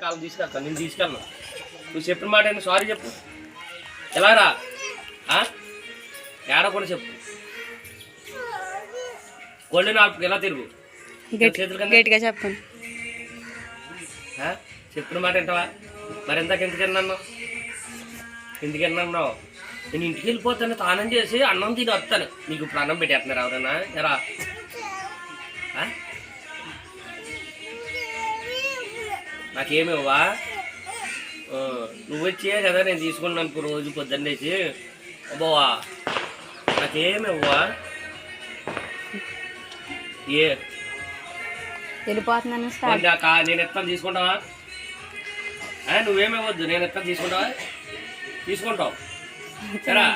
కాలం తీసుకెళ్తాను, నేను తీసుకెళ్ళను. నువ్వు చెప్పిన మాట ఏంటి? సారీ చెప్పు. ఎలా రా ఏడ కూడా చెప్పు. కోళ్ళని ఆపు, ఎలా తిరుగు, గట్టిగా చెప్పండి. చెప్పిన మాట ఏంటవా? మరి ఇందాక ఎందుకన్నాను? ఎందుకన్నావు? నేను ఇంటికి వెళ్ళిపోతాను, తానం చేసి అన్నం తిని వస్తాను. నీకు ఇప్పుడు అన్నం పెట్టేస్తున్నారు ఎవరైనా? ఎరా నాకేమివ్వా? నువ్వు వచ్చే కదా నేను తీసుకున్నాను రోజు పొద్దున్నేసి. అబ్బోవా నాకేమివ్వా? ఏ వెళ్ళిపోతున్నాను నేను ఎత్తాను, తీసుకుంటావా? నువ్వేమివ్వద్దు, నేను ఎత్తాను, తీసుకుంటావా? తీసుకుంటావు సరే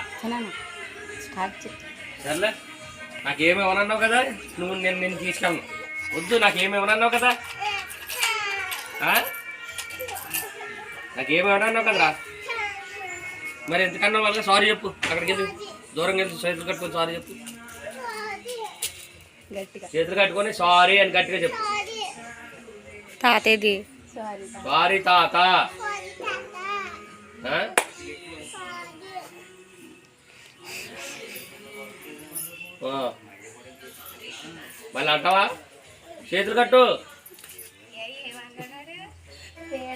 సర్లే. నాకేమివ్వనన్నావు కదా నువ్వు, నేను తీసుకెళ్ళను. వద్దు, నాకేమివ్వనన్నావు కదా, నాకేమివ్వనన్నావు కదరా. మరి ఎందుకన్నా వాళ్ళ సారీ చెప్పు. అక్కడికి వెళ్ళి దూరంగా వెళ్ళి చేతులు కట్టుకొని సారీ చెప్పు. చేతులు కట్టుకొని సారీ అని గట్టిగా చెప్పు. తాతేది సారీ తాత. మళ్ళీ అంటావా? చేతులు కట్టు.